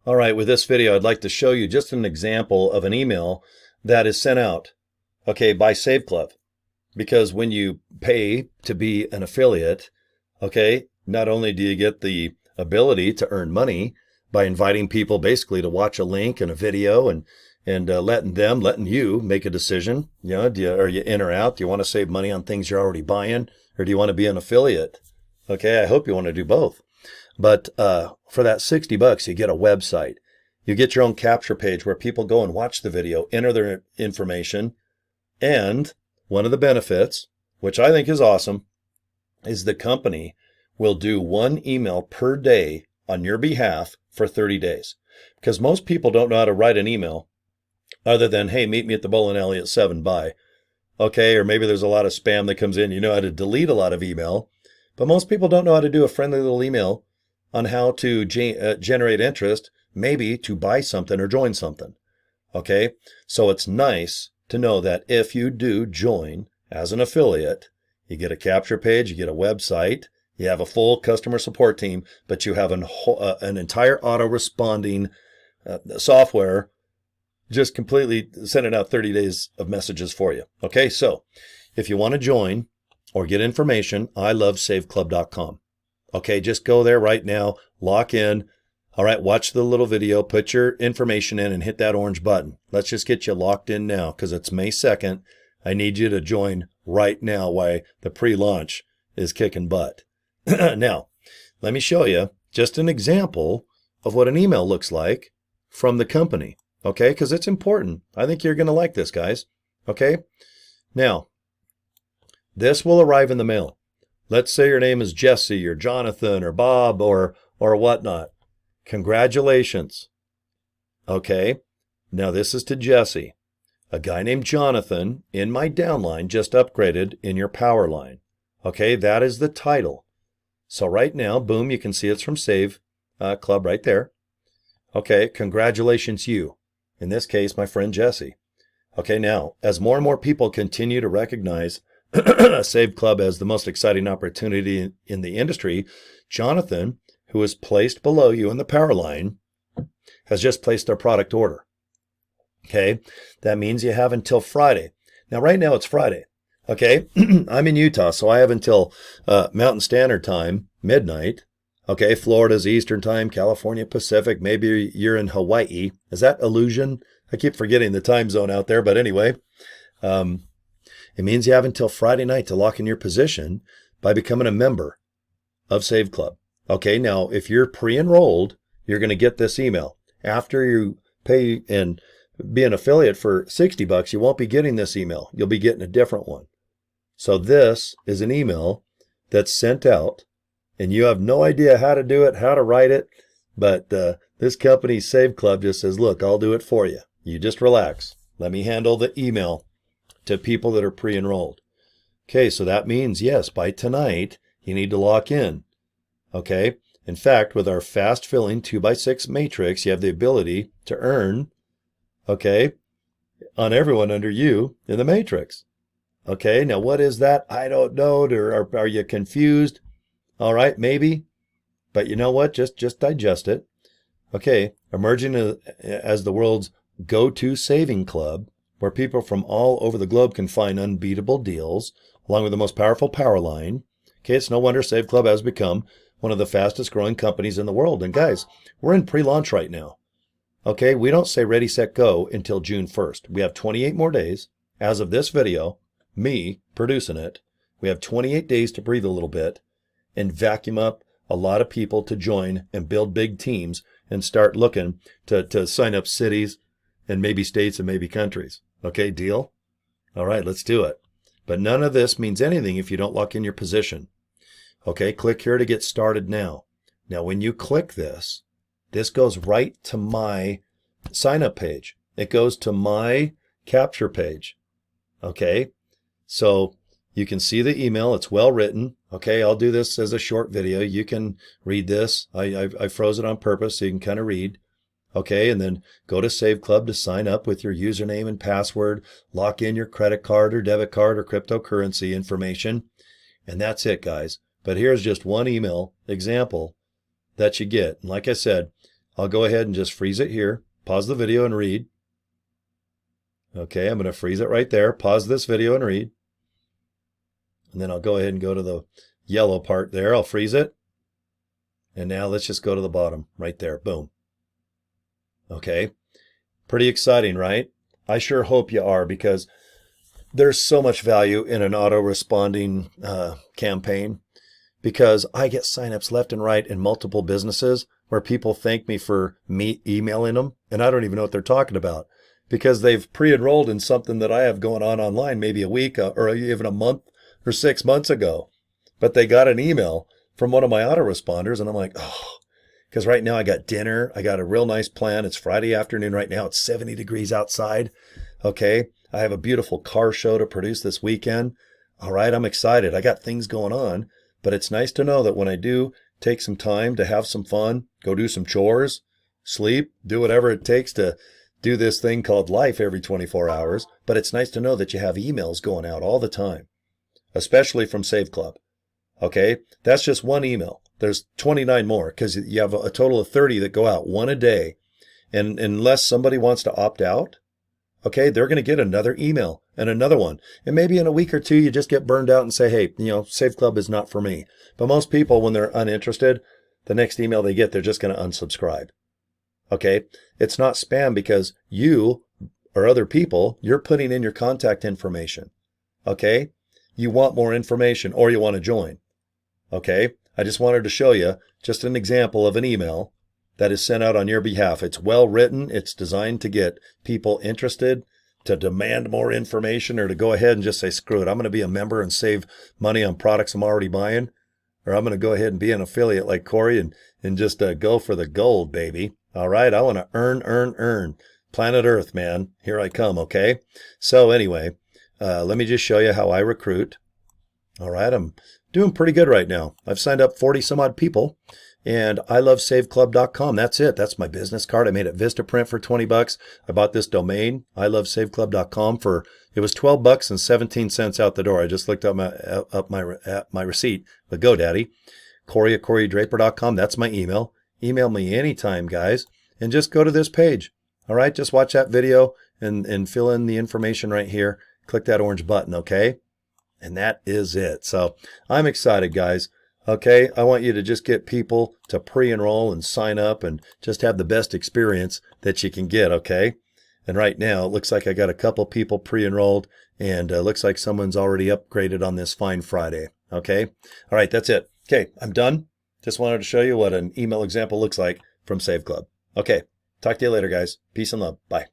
All right, with this video, I'd like to show you just an example of an email that is sent out, okay, by Save Club. Because when you pay to be an affiliate, okay, not only do you get the ability to earn money by inviting people basically to watch a link and a video and letting you make a decision. You know, are you in or out? Do you want to save money on things you're already buying, or do you want to be an affiliate? Okay, I hope you want to do both. But for that $60, you get a website. You get your own capture page where people go and watch the video, enter their information, and one of the benefits, which I think is awesome, is the company will do one email per day on your behalf for 30 days. Because most people don't know how to write an email other than, hey, meet me at the bowling alley at 7, bye. Okay, or maybe there's a lot of spam that comes in. You know how to delete a lot of email, but most people don't know how to do a friendly little email on how to generate interest, maybe to buy something or join something. Okay, so it's nice to know that if you do join as an affiliate, you get a capture page, you get a website, you have a full customer support team, but you have an entire auto-responding software just completely sending out 30 days of messages for you. Okay, so if you want to join or get information, I love saveclub.com. Okay, just go there right now, lock in. All right, watch the little video, put your information in and hit that orange button. Let's just get you locked in now because it's May 2nd. I need you to join right now while the pre-launch is kicking butt. Now, let me show you just an example of what an email looks like from the company. Okay, because it's important. I think you're going to like this, guys. Okay, now, this will arrive in the mail. Let's say your name is Jesse or Jonathan or Bob or whatnot. Congratulations. Okay, now this is to Jesse. A guy named Jonathan in my downline just upgraded in your power line. Okay, that is the title. So right now, boom, you can see it's from Save Club right there. Okay, congratulations you. In this case, my friend Jesse. Okay, now, as more and more people continue to recognize Save Club as the most exciting opportunity in the industry, Jonathan, who is placed below you in the power line, has just placed their product order. Okay, that means you have until Friday. Now, right now it's Friday. Okay, I'm in Utah, so I have until Mountain Standard Time, midnight. Okay, Florida's Eastern Time, California Pacific. Maybe you're in Hawaii. Is that illusion? I keep forgetting the time zone out there, but anyway. It means you have until Friday night to lock in your position by becoming a member of Save Club. Okay, now if you're pre-enrolled, you're going to get this email. After you pay and be an affiliate for $60, you won't be getting this email. You'll be getting a different one. So this is an email that's sent out, and you have no idea how to do it, how to write it, but this company, Save Club, just says, look, I'll do it for you. You just relax. Let me handle the email to people that are pre-enrolled. Okay, so that means, yes, by tonight, you need to lock in. Okay, in fact, with our fast-filling 2x6 matrix, you have the ability to earn, okay, on everyone under you in the matrix. Okay, now what is that? I don't know. Are you confused? All right, maybe. But you know what? Just digest it. Okay, emerging as the world's go-to saving club, where people from all over the globe can find unbeatable deals, along with the most powerful power line. Okay, it's no wonder Save Club has become one of the fastest growing companies in the world. And guys, we're in pre-launch right now. Okay, we don't say ready, set, go until June 1st. We have 28 more days. As of this video, me producing it, we have 28 days to breathe a little bit and vacuum up a lot of people to join and build big teams and start looking to sign up cities and maybe states and maybe countries. Okay, deal? All right, let's do it. But none of this means anything if you don't lock in your position. Okay, click here to get started now. Now, when you click this, this goes right to my sign up page. It goes to my capture page. Okay, so you can see the email. It's well written. Okay, I'll do this as a short video. You can read this. I froze it on purpose so you can kind of read. Okay, and then go to Save Club to sign up with your username and password, lock in your credit card or debit card or cryptocurrency information, and that's it, guys. But here's just one email example that you get. And like I said, I'll go ahead and just freeze it here. Pause the video and read. Okay, I'm going to freeze it right there. Pause this video and read. And then I'll go ahead and go to the yellow part there. I'll freeze it. And now let's just go to the bottom right there. Boom. Okay. Pretty exciting, right? I sure hope you are, because there's so much value in an auto-responding campaign, because I get signups left and right in multiple businesses where people thank me for me emailing them, and I don't even know what they're talking about, because they've pre-enrolled in something that I have going on online maybe a week or even a month or 6 months ago. But they got an email from one of my autoresponders, and I'm like, oh, because right now I got dinner. I got a real nice plan. It's Friday afternoon right now. It's 70 degrees outside. Okay. I have a beautiful car show to produce this weekend. All right. I'm excited. I got things going on, but it's nice to know that when I do take some time to have some fun, go do some chores, sleep, do whatever it takes to do this thing called life every 24 hours. But it's nice to know that you have emails going out all the time, especially from Save Club. Okay. That's just one email. There's 29 more, because you have a total of 30 that go out, one a day. And unless somebody wants to opt out, okay, they're going to get another email and another one. And maybe in a week or two, you just get burned out and say, hey, Save Club is not for me. But most people, when they're uninterested, the next email they get, they're just going to unsubscribe. Okay. It's not spam, because you or other people, you're putting in your contact information. Okay. You want more information, or you want to join. Okay. I just wanted to show you just an example of an email that is sent out on your behalf. It's well written. It's designed to get people interested, to demand more information, or to go ahead and just say, screw it, I'm going to be a member and save money on products I'm already buying. Or I'm going to go ahead and be an affiliate like Cory and just go for the gold, baby. All right. I want to earn. Planet Earth, man. Here I come. Okay. So anyway, let me just show you how I recruit. All right. I'm doing pretty good right now. I've signed up 40 some odd people, and I love saveclub.com. That's it. That's my business card. I made it Vistaprint for 20 bucks. I bought this domain, I love saveclub.com, for, it was 12 bucks and 17 cents out the door. I just looked up my receipt. But GoDaddy, Cory at CoryDraper.com. That's my email. Email me anytime, guys, and just go to this page. All right. Just watch that video and fill in the information right here. Click that orange button. Okay. And that is it. So I'm excited, guys. Okay. I want you to just get people to pre-enroll and sign up and just have the best experience that you can get. Okay. And right now it looks like I got a couple people pre-enrolled, and looks like someone's already upgraded on this fine Friday. Okay. All right. That's it. Okay. I'm done. Just wanted to show you what an email example looks like from Save Club. Okay. Talk to you later, guys. Peace and love. Bye.